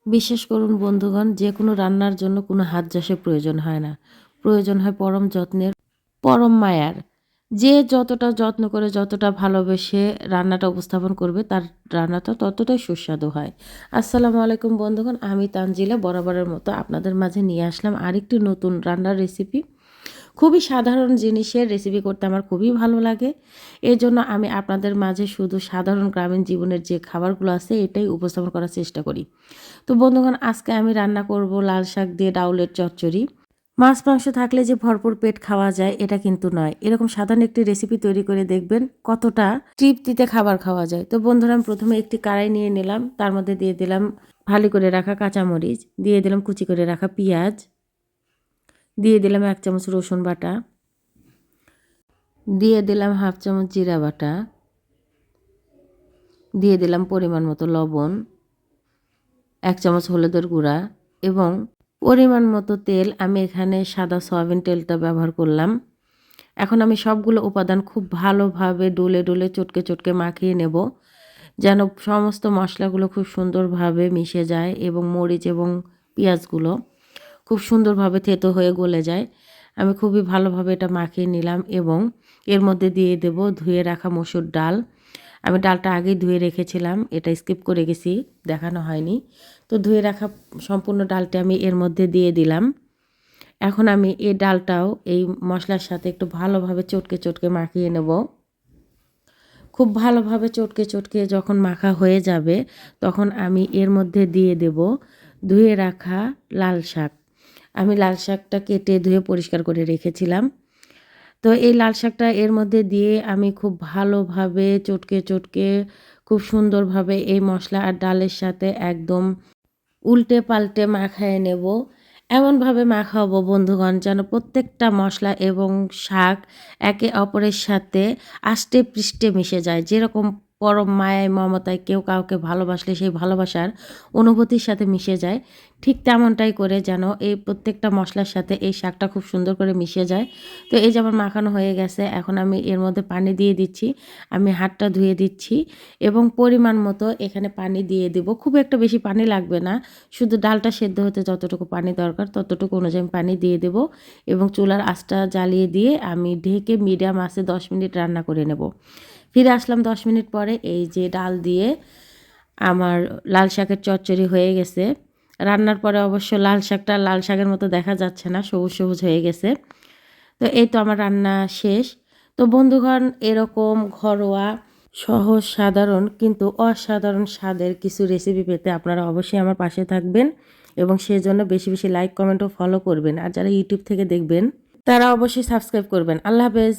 বিশ্বাস করুন বন্ধুগণ, যে কোনো রান্নার জন্য কোনো হাত যশের প্রয়োজন হয় না। প্রয়োজন হয় পরম যত্নের, পরম মায়ার। যে যতটা যত্ন করে, যতটা ভালোবেসে রান্নাটা উপস্থাপন করবে, তার রান্নাটা ততটাই সুস্বাদু হয়। আসসালামু আলাইকুম বন্ধুগণ, আমি তানজিলা বরাবরের মতো আপনাদের মাঝে নিয়ে আসলাম আরেকটি নতুন রান্নার রেসিপি। খুবই সাধারণ জিনিসের রেসিপি করতে আমার খুবই ভালো লাগে। এজন্য আমি আপনাদের মাঝে শুধু সাধারণ গ্রামীণ জীবনের যে খাবারগুলো আছে এটাই উপস্থাপন করার চেষ্টা করি। তো বন্ধুগণ, আজকে আমি রান্না করব লাল শাক দিয়ে ডাউলের চচ্চড়ি। মাছ মাংস থাকলে যে ভরপুর পেট খাওয়া যায় এটা কিন্তু নয়। এরকম সাধারণ একটি রেসিপি তৈরি করে দেখবেন কতটা তৃপ্তিতে খাবার খাওয়া যায়। তো বন্ধুরা, আমি প্রথমে একটি কড়াই নিয়ে নিলাম, তার মধ্যে দিয়ে দিলাম ভালো করে রাখা কাঁচামরিচ, দিয়ে দিলাম কুচি করে রাখা পেঁয়াজ, দিয়ে দিলাম 1 চামচ রসুন বাটা, দিয়ে দিলাম 1/2 চামচ জিরা বাটা, দিয়ে দিলাম পরিমাণ মতো লবণ, 1 চামচ হলুদের গুঁড়া এবং পরিমাণ মতো তেল। আমি এখানে সাদা সয়াবিন তেলটা ব্যবহার করলাম। এখন আমি সবগুলো উপাদান খুব ভালোভাবে ডলে ডলে চটকে চটকে মাখিয়ে নেব, যেন সমস্ত মশলাগুলো খুব সুন্দরভাবে মিশে যায় এবং মরিচ এবং পেঁয়াজগুলো খুব সুন্দরভাবে থেতো হয়ে গলে যায়। আমি খুবই ভালোভাবে এটা মাখিয়ে নিলাম এবং এর মধ্যে দিয়ে দেব ধুয়ে রাখা মসুর ডাল। আমি ডালটা আগেই ধুয়ে রেখেছিলাম, এটা স্কিপ করে গেছি, দেখানো হয়নি। তো ধুয়ে রাখা সম্পূর্ণ ডালটা আমি এর মধ্যে দিয়ে দিলাম। এখন আমি এই ডালটাও এই মশলার সাথে একটু ভালোভাবে চটকে চটকে মাখিয়ে নেব। খুব ভালোভাবে চটকে চটকে যখন মাখা হয়ে যাবে, তখন আমি এর মধ্যে দিয়ে দেব ধুয়ে রাখা লাল শাক। আমি লাল শাকটা কেটে ধুয়ে পরিষ্কার করে রেখেছিলাম। তো এই লাল শাকটা এর মধ্যে দিয়ে আমি খুব ভালোভাবে চটকে চটকে খুব সুন্দরভাবে এই মশলা আর ডালের সাথে একদম উল্টে পাল্টে মাখায় নেব। এমনভাবে মাখাবো বন্ধুগণ, যেন প্রত্যেকটা মশলা এবং শাক একে অপরের সাথে আষ্টে পৃষ্ঠে মিশে যায়। যেরকম পরম মায়ায় মমতায় কেউ কাউকে ভালোবাসলে সেই ভালোবাসার অনুভূতির সাথে মিশে যায়, ঠিক তেমনটাই করে যেন এই প্রত্যেকটা মশলার সাথে এই শাকটা খুব সুন্দর করে মিশে যায়। তো এই যেমন মাখানো হয়ে গেছে, এখন আমি এর মধ্যে পানি দিয়ে দিচ্ছি। আমি হাতটা ধুয়ে দিচ্ছি এবং পরিমাণ মতো এখানে পানি দিয়ে দেব। খুব একটা বেশি পানি লাগবে না, শুধু ডালটা সেদ্ধ হতে যতটুকু পানি দরকার ততটুকু অনুযায়ী আমি পানি দিয়ে দেব এবং চুলার আঁচটা জ্বালিয়ে দিয়ে আমি ঢেকে মিডিয়াম আঁচে 10 মিনিট রান্না করে নেব। ফিরে আসলাম 10 মিনিট পরে। এই যে ডাল দিয়ে আমার লাল শাকের চচ্চড়ি হয়ে গেছে। রান্নার পরে অবশ্য লাল শাকটা লাল শাকের মতো দেখা যাচ্ছে না, সবুজ সবুজ হয়ে গেছে। তো এই তো আমার রান্না শেষ। তো বন্ধুগণ, এরকম ঘরোয়া সহজ সাধারণ কিন্তু অসাধারণ স্বাদের কিছু রেসিপি পেতে আপনারা অবশ্যই আমার পাশে থাকবেন এবং সেজন্য বেশি বেশি লাইক কমেন্ট ও ফলো করবেন। আর যারা ইউটিউব থেকে দেখবেন তারা অবশ্যই সাবস্ক্রাইব করবেন। আল্লাহ হাফেজ।